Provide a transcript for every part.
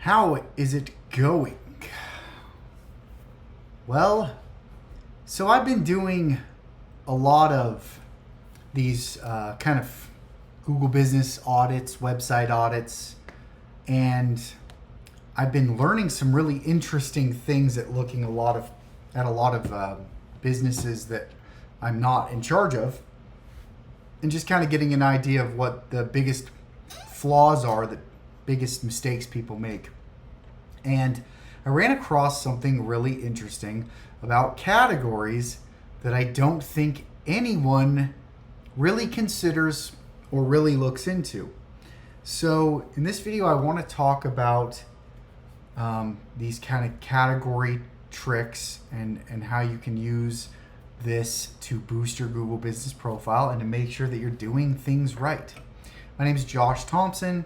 How is it going? Well, so I've been doing a lot of these kind of Google business audits, website audits, and I've been learning some really interesting things at looking at a lot of businesses that I'm not in charge of, and just kind of getting an idea of what the biggest flaws are, the biggest mistakes people make. And I ran across something really interesting about categories that I don't think anyone really considers or really looks into. So in this video, I want to talk about these kind of category tricks and how you can use this to boost your Google business profile and to make sure that you're doing things right. My name is Josh Thompson,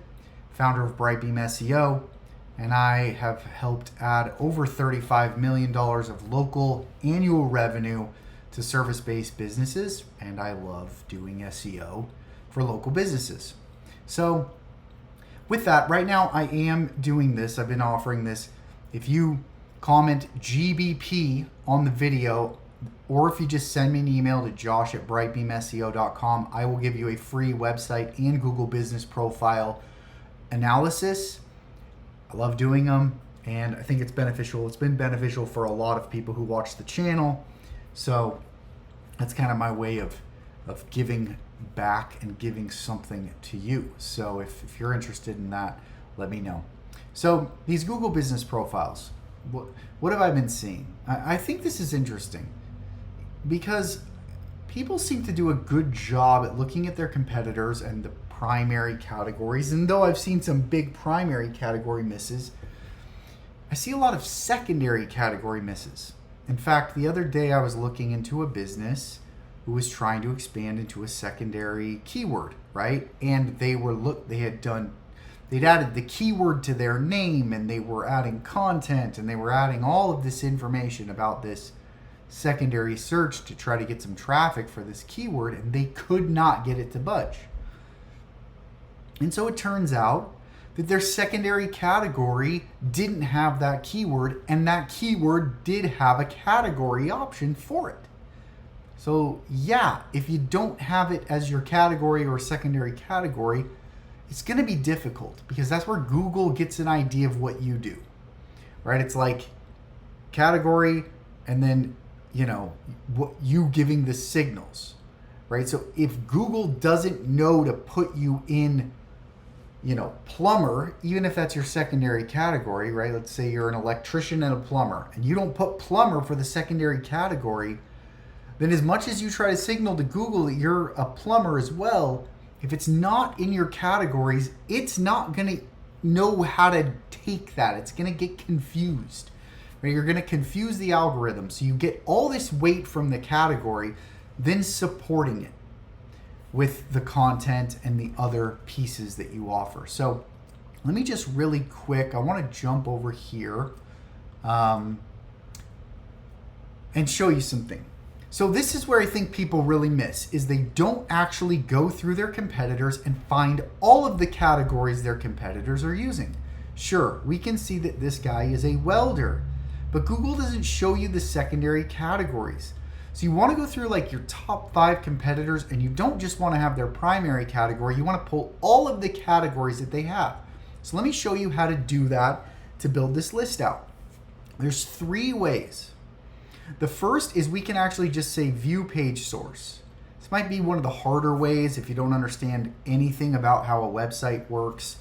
founder of Brightbeam SEO, and I have helped add over $35 million of local annual revenue to service-based businesses, and I love doing SEO for local businesses. So with that, right now I am doing this. I've been offering this. If you comment GBP on the video, or if you just send me an email to josh@brightbeamseo.com, I will give you a free website and Google business profile analysis. I love doing them, and I think it's beneficial. It's been beneficial for a lot of people who watch the channel. So that's kind of my way of giving back and giving something to you. So if you're interested in that, let me know. So these Google business profiles, what have I been seeing? I think this is interesting because people seem to do a good job at looking at their competitors and the primary categories. And though I've seen some big primary category misses, I see a lot of secondary category misses. In fact, the other day I was looking into a business who was trying to expand into a secondary keyword, right? And they'd added the keyword to their name, and they were adding content, and they were adding all of this information about this secondary search to try to get some traffic for this keyword, and they could not get it to budge. And so it turns out that their secondary category didn't have that keyword, and that keyword did have a category option for it. So yeah, if you don't have it as your category or secondary category, it's going to be difficult because that's where Google gets an idea of what you do, right? It's like category and then, what you giving the signals, right? So if Google doesn't know to put you in, plumber, even if that's your secondary category, right? Let's say you're an electrician and a plumber, and you don't put plumber for the secondary category, then as much as you try to signal to Google that you're a plumber as well, if it's not in your categories, it's not going to know how to take that. It's going to get confused. Right? You're going to confuse the algorithm. So you get all this weight from the category, then supporting it with the content and the other pieces that you offer. So let me just really quick, I want to jump over here and show you something. So this is where I think people really miss, is they don't actually go through their competitors and find all of the categories their competitors are using. Sure, we can see that this guy is a welder, but Google doesn't show you the secondary categories. So you want to go through like your top 5 competitors, and you don't just want to have their primary category, you want to pull all of the categories that they have. So let me show you how to do that to build this list out. There's 3 ways. The first is we can actually just say view page source. This might be one of the harder ways if you don't understand anything about how a website works.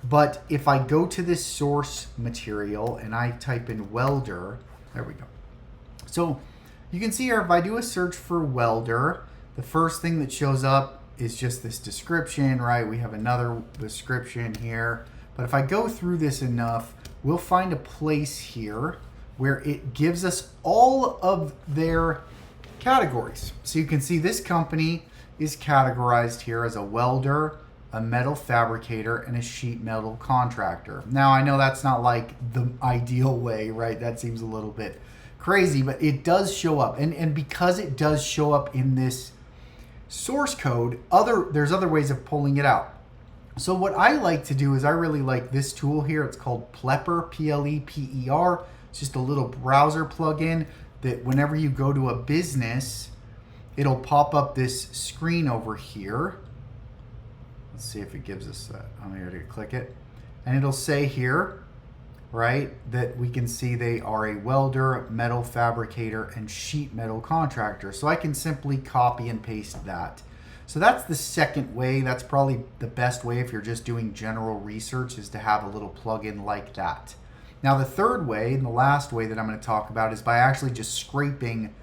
But if I go to this source material and I type in welder, there we go. So you can see here, if I do a search for welder, the first thing that shows up is just this description, right? We have another description here. But if I go through this enough, we'll find a place here where it gives us all of their categories. So you can see this company is categorized here as a welder, a metal fabricator, and a sheet metal contractor. Now I know that's not like the ideal way, right? That seems a little bit crazy, but it does show up. And because it does show up in this source code, there's other ways of pulling it out. So what I like to do is I really like this tool here. It's called Plepper, P-L-E-P-E-R. It's just a little browser plugin that whenever you go to a business, it'll pop up this screen over here. Let's see if it gives us that. I'm here to click it. And it'll say here, right, that we can see they are a welder, metal fabricator, and sheet metal contractor. So I can simply copy and paste that. So that's the second way. That's probably the best way if you're just doing general research, is to have a little plugin like that. Now the third way and the last way that I'm going to talk about is by actually just scraping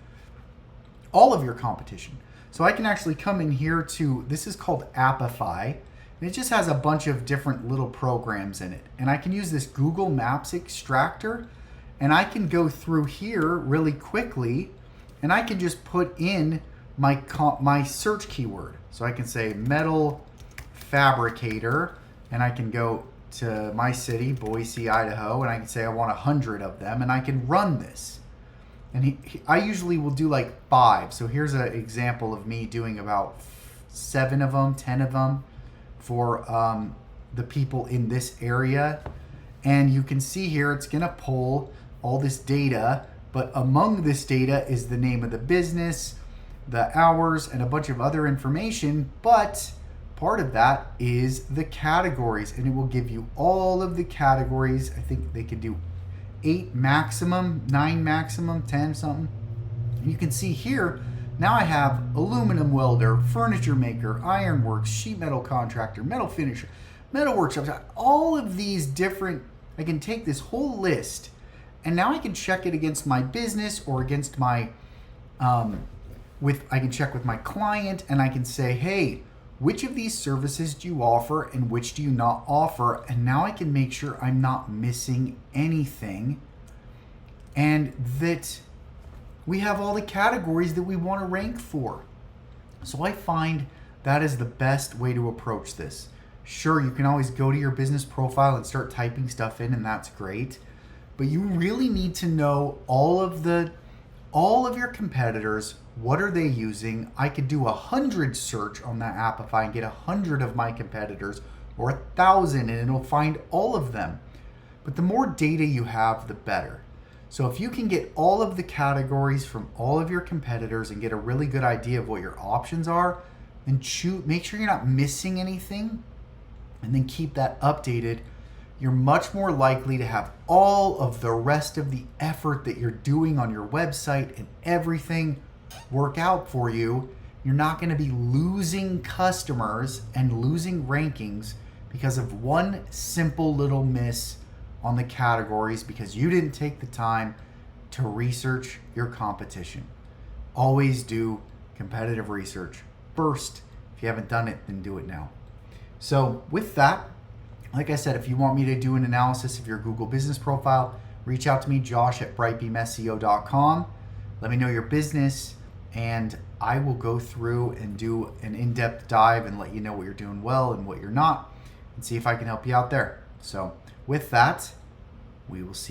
all of your competition. So I can actually come in here to, this is called Appify, and it just has a bunch of different little programs in it. And I can use this Google Maps extractor, and I can go through here really quickly, and I can just put in my search keyword. So I can say metal fabricator, and I can go to my city, Boise, Idaho, and I can say I want 100 of them, and I can run this. And I usually will do like 5. So here's an example of me doing about 7 of them, 10 of them for the people in this area. And you can see here it's gonna pull all this data, but among this data is the name of the business, the hours, and a bunch of other information. But part of that is the categories, and it will give you all of the categories. I think they could do 8 maximum, 9 maximum, 10 something. You can see here, now I have aluminum welder, furniture maker, ironworks, sheet metal contractor, metal finisher, metal workshop, all of these different, I can take this whole list, and now I can check it against my business or against my, I can check with my client, and I can say, hey, which of these services do you offer and which do you not offer? And now I can make sure I'm not missing anything, and that we have all the categories that we want to rank for. So I find that is the best way to approach this. Sure, you can always go to your business profile and start typing stuff in, and that's great. But you really need to know all of your competitors. What are they using? I could do 100 search on that Appify and get 100 of my competitors, or 1,000, and it'll find all of them. But the more data you have, the better. So if you can get all of the categories from all of your competitors and get a really good idea of what your options are, then make sure you're not missing anything, and then keep that updated, you're much more likely to have all of the rest of the effort that you're doing on your website and everything work out for you. You're not going to be losing customers and losing rankings because of one simple little miss on the categories, because you didn't take the time to research your competition. Always do competitive research first. If you haven't done it, then do it now. So with that, like I said, if you want me to do an analysis of your Google business profile, reach out to me, josh@brightbeamseo.com. Let me know your business, and I will go through and do an in-depth dive and let you know what you're doing well and what you're not, and see if I can help you out there. So with that, we will see you.